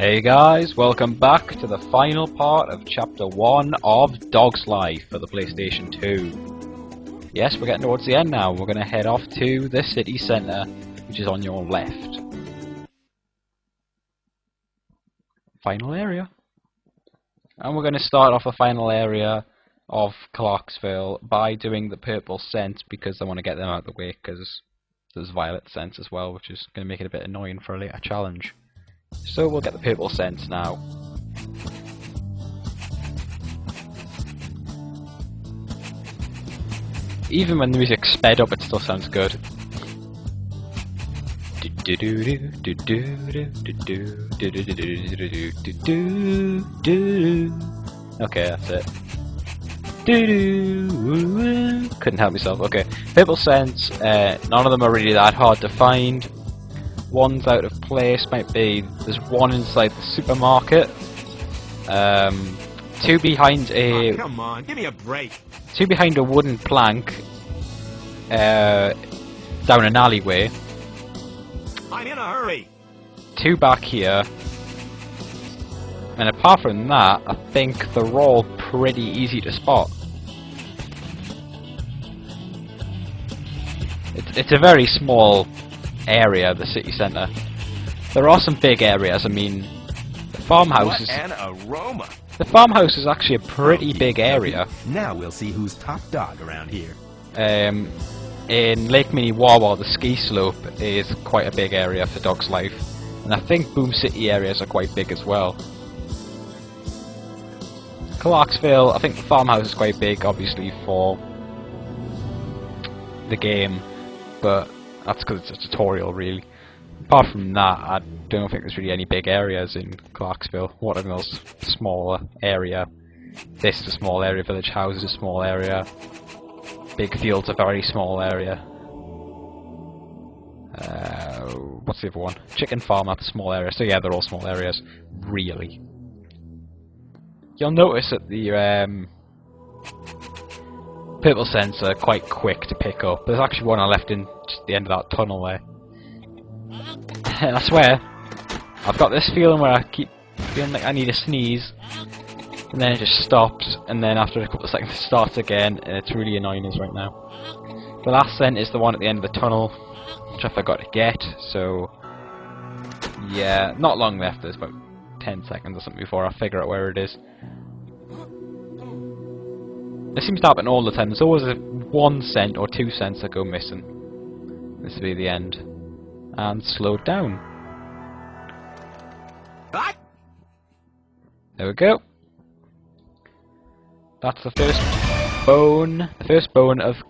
Hey guys, welcome back to the final part of Chapter 1 of Dog's Life for the PlayStation 2. Yes, we're getting towards the end now. We're going to head off to the city centre, which is on your left. Final area. And we're going to start off the final area of Clarksville by doing the purple scent, because I want to get them out of the way, because there's violet scents as well, which is going to make it a bit annoying for a later challenge. So we'll get the purple scent now. Even when the music's sped up, it still sounds good. Okay, that's it. Couldn't help myself. Okay, purple scents. None of them are really that hard to find. One's out of place might be, there's one inside the supermarket, two behind a... Oh, come on, give me a break. Two behind a wooden plank, down an alleyway. I'm in a hurry. Two back here. And apart from that, I think they're all pretty easy to spot. It's a very small area, the city centre. There are some big areas. I mean, the farmhouse is... What an aroma! The farmhouse is actually a pretty big area. Now we'll see who's top dog around here. In Lake Minnewawa, the ski slope is quite a big area for Dog's Life, and I think Boom City areas are quite big as well. Clarksville, I think the farmhouse is quite big, obviously, for the game, but that's because it's a tutorial, really. Apart from that, I don't think there's really any big areas in Clarksville. Watermill's a smaller area. This is a small area. Village House is a small area. Big Field's a very small area. What's the other one? Chicken Farm, that's a small area. So yeah, they're all small areas, really. You'll notice that the purple scents are quite quick to pick up. There's actually one I left in just the end of that tunnel there. And I swear, I've got this feeling where I keep feeling like I need a sneeze, and then it just stops, and then after a couple of seconds it starts again, and it's really annoying us right now. The last scent is the one at the end of the tunnel, which I forgot to get, so yeah, not long left. There's about 10 seconds or something before I figure out where it is. It seems to happen all the time. There's always one scent or two scents that go missing. This will be the end. And slowed down. What? There we go. That's the first bone. The first bone of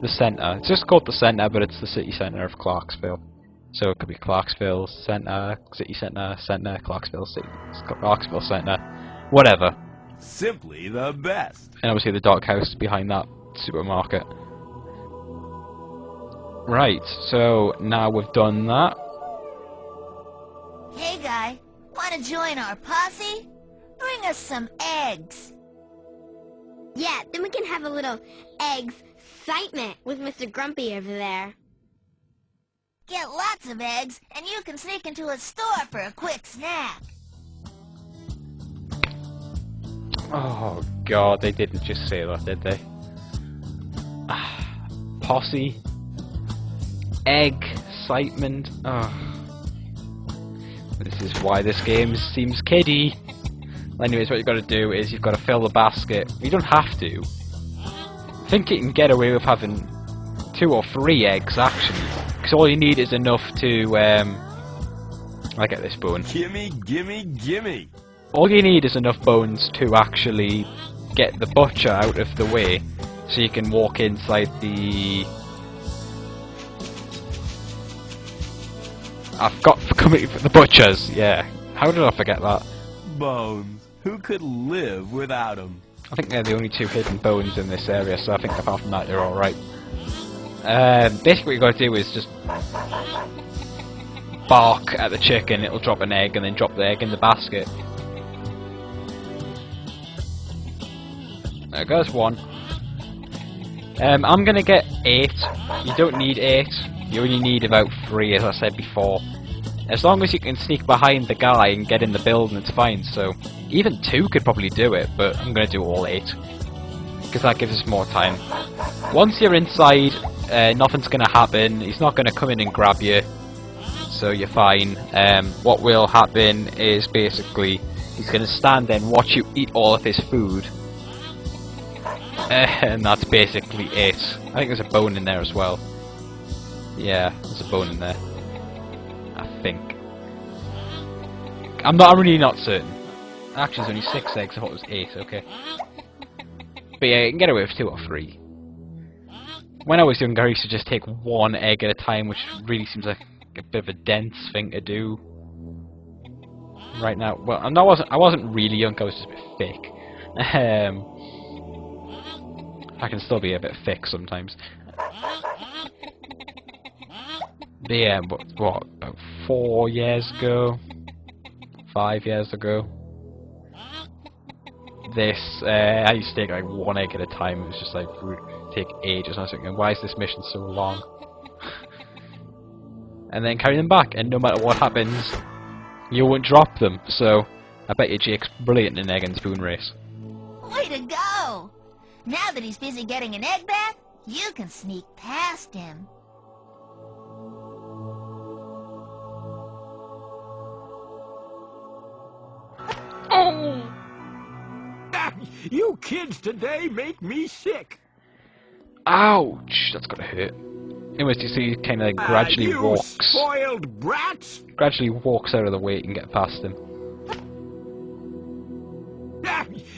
the centre. It's just called the centre, but it's the city centre of Clarksville. So it could be Clarksville Centre, City Centre, Centre, Clarksville City, Clarksville Centre, whatever. Simply the best. And obviously the doghouse behind that supermarket. Right, so now we've done that. Hey guy, wanna join our posse? Bring us some eggs. Yeah, then we can have a little eggs-citement with Mr. Grumpy over there. Get lots of eggs, and you can sneak into a store for a quick snack. Oh god, they didn't just say that, did they? Posse. Egg-citement. This is why this game seems kiddie. Anyways, what you've got to do is you've got to fill the basket. You don't have to. I think you can get away with having 2 or 3 eggs, actually. Because all you need is enough to, I get this bone. Gimme, gimme, gimme. All you need is enough bones to actually get the butcher out of the way, so you can walk inside the... I've got the butchers, yeah. How did I forget that? Bones. Who could live without them? I think they're the only 2 hidden bones in this area, so I think apart from that you're alright. Basically what you've got to do is just bark at the chicken, it'll drop an egg, and then drop the egg in the basket. There goes 1. I'm gonna get 8. You don't need 8. You only need about 3, as I said before. As long as you can sneak behind the guy and get in the building, it's fine. So even 2 could probably do it, but I'm going to do all 8. Because that gives us more time. Once you're inside, nothing's going to happen. He's not going to come in and grab you. So you're fine. What will happen is basically he's going to stand there and watch you eat all of his food. And that's basically it. I think there's a bone in there as well. Yeah, there's a bone in there. I think. I'm really not certain. Actually, there's only 6 eggs. I thought it was 8. Okay. But yeah, you can get away with 2 or 3. When I was younger, I used to just take 1 egg at a time, which really seems like a bit of a dense thing to do. Right now, well, I wasn't really young. I was just a bit thick. I can still be a bit thick sometimes. But yeah, what, about 4 years ago? 5 years ago? I used to take like 1 egg at a time. It was just like, take ages. And I was thinking, why is this mission so long? And then carry them back, and no matter what happens, you won't drop them. So, I bet you Jake's brilliant in egg and spoon race. Way to go! Now that he's busy getting an egg bath, you can sneak past him. Oh! You kids today make me sick. Ouch! That's gotta hurt. Anyways, you see, he kind of like gradually you walks. Spoiled brats! Gradually walks out of the way and get past him.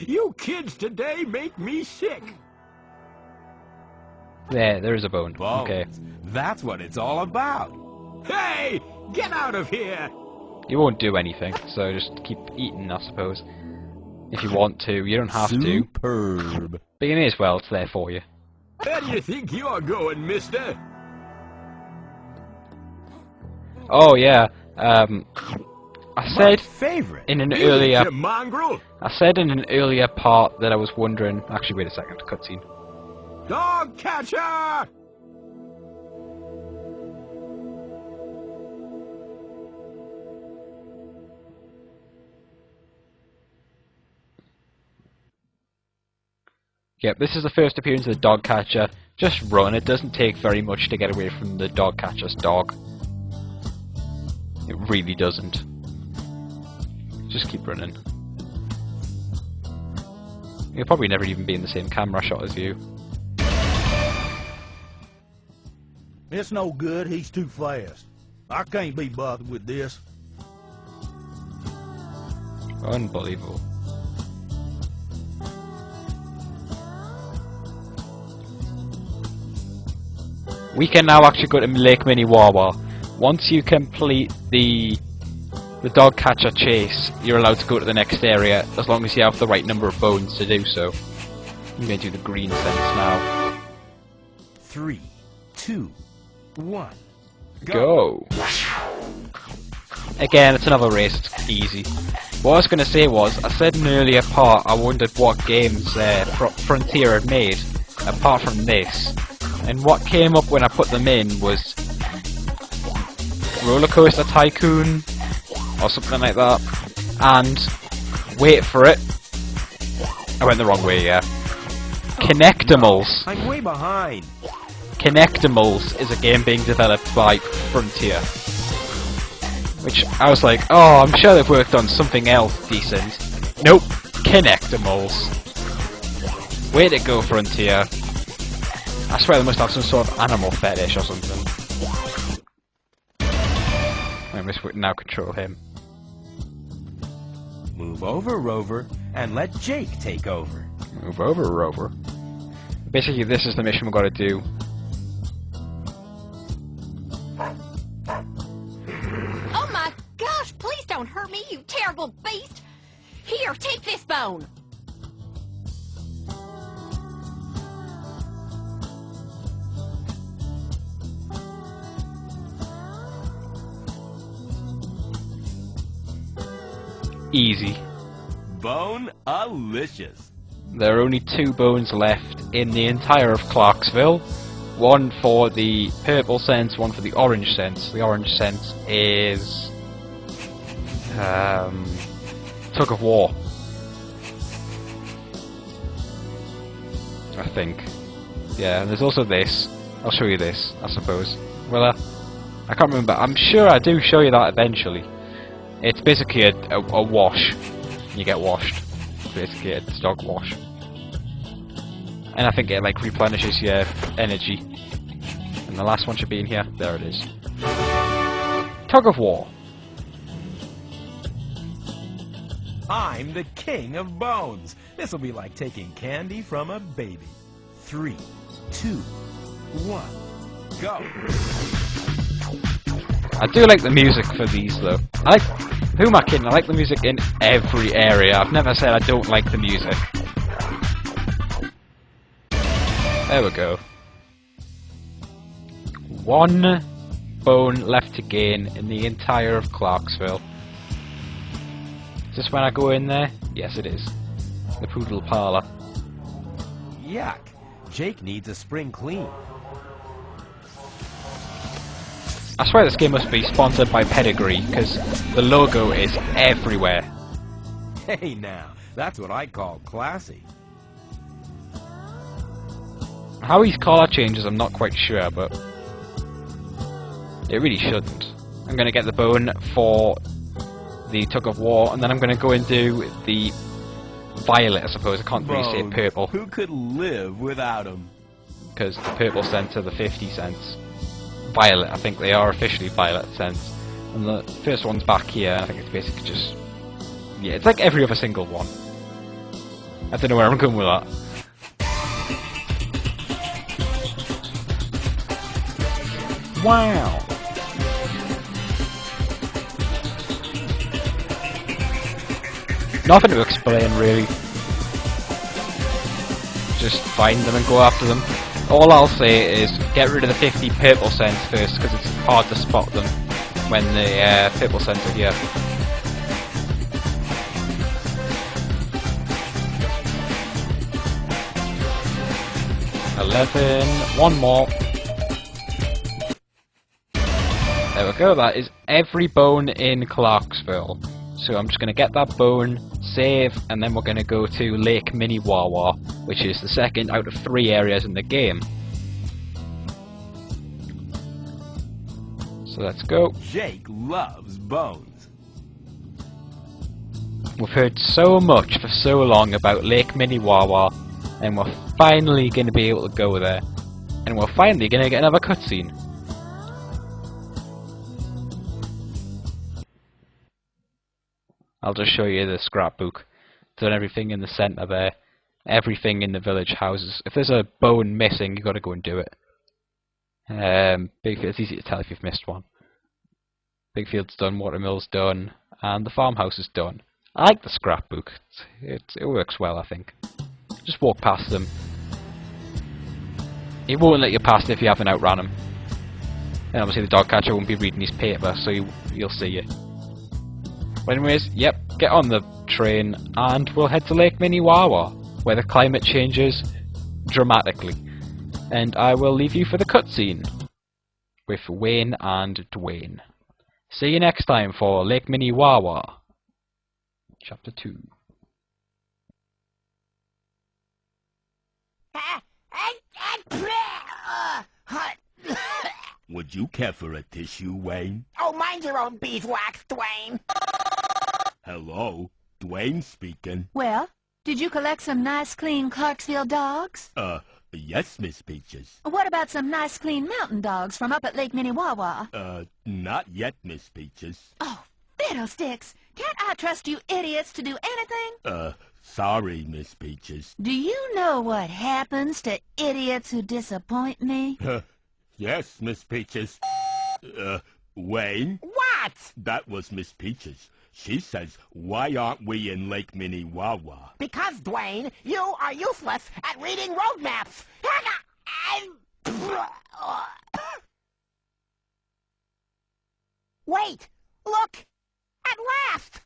You kids today make me sick. There is a bone. Bones. Okay. That's what it's all about. Hey, get out of here! You won't do anything, so just keep eating, I suppose. If you want to, you don't have to. Superb. But you may as well, it's there for you. Where do you think you're going, mister? Oh yeah, I said favorite. in an You earlier, mongrel! I said in an earlier part that I was wondering. Actually, wait a second, cutscene. Dog catcher! Yep, this is the first appearance of the dog catcher. Just run. It doesn't take very much to get away from the dog catcher's dog. It really doesn't. Just keep running. He'll probably never even be in the same camera shot as you. It's no good, he's too fast. I can't be bothered with this. Unbelievable. We can now actually go to Lake Minnewawa. Once you complete the dog catcher chase, you're allowed to go to the next area as long as you have the right number of bones to do so. I'm going to do the green sense now. 3, 2, 1. Go! Again, it's another race, it's easy. What I was going to say was, I said in an earlier part I wondered what games Frontier had made, apart from this. And what came up when I put them in was Roller Coaster Tycoon, or something like that, and, wait for it, I went the wrong way, yeah. Connectimals. I'm way behind. Connectimals is a game being developed by Frontier. Which, I was like, oh, I'm sure they've worked on something else decent. Nope, Connectimals. Way to go, Frontier. I swear they must have some sort of animal fetish or something. I must now control him. Move over, Rover, and let Jake take over. Move over, Rover. Basically, this is the mission we've got to do. Oh my gosh, please don't hurt me, you terrible beast! Here, take this bone! Easy. Bone-alicious. There are only 2 bones left in the entire of Clarksville. One for the purple sense, one for the orange sense. The orange sense is Tug of War. I think. Yeah, and there's also this. I'll show you this, I suppose. Well, I can't remember. I'm sure I do show you that eventually. It's basically a wash. You get washed. Basically, it's dog wash. And I think it like replenishes your energy. And the last one should be in here. There it is. Tug of War. I'm the king of bones. This'll be like taking candy from a baby. 3, 2, 1, go. I do like the music for these though. Who am I kidding? I like the music in every area. I've never said I don't like the music. There we go. 1 bone left to gain in the entire of Clarksville. Is this when I go in there? Yes, it is. The poodle parlor. Yuck. Jake needs a spring clean. I swear this game must be sponsored by Pedigree, because the logo is everywhere. Hey now, that's what I call classy. How his collar changes, I'm not quite sure, but it really shouldn't. I'm going to get the bone for the Tug of War, and then I'm going to go and do the violet, I suppose. I can't really say Bones. purple, Who could live without them? because the purple cents are the 50 cents. Violet, I think they are officially violet cents. And the first one's back here, I think it's basically just... yeah, it's like every other single one. I don't know where I'm going with that. Wow! Nothing to explain, really. Just find them and go after them. All I'll say is get rid of the 50 purple cents first, because it's hard to spot them when the purple cents are here. One more. There we go, that is every bone in Clarksville. So I'm just going to get that bone, save, and then we're going to go to Lake Minnewawa, which is the second out of 3 areas in the game. So let's go. Jake loves bones. We've heard so much for so long about Lake Minnewawa, and we're finally going to be able to go there. And we're finally going to get another cutscene. I'll just show you the scrapbook. Done everything in the centre there. Everything in the village houses. If there's a bone missing, you've got to go and do it. Bigfield, it's easy to tell if you've missed one. Bigfield's done, Watermill's done, and the farmhouse is done. I like the scrapbook. It works well, I think. Just walk past them. He won't let you pass if you haven't outran him. And obviously the dog catcher won't be reading his paper, so he'll see you. But anyways, yep, get on the train and we'll head to Lake Minnewawa, where the climate changes dramatically. And I will leave you for the cutscene with Wayne and Dwayne. See you next time for Lake Minnewawa, Chapter 2. Would you care for a tissue, Wayne? Oh, mind your own beeswax, Dwayne. Hello, Dwayne speaking. Well, did you collect some nice, clean Clarksville dogs? Yes, Miss Peaches. What about some nice, clean mountain dogs from up at Lake Minnewawa? Not yet, Miss Peaches. Oh, fiddlesticks! Can't I trust you idiots to do anything? Sorry, Miss Peaches. Do you know what happens to idiots who disappoint me? Yes, Miss Peaches. Wayne? What? That was Miss Peaches. She says, why aren't we in Lake Minnewawa? Because, Dwayne, you are useless at reading road maps. Wait! Look! At last!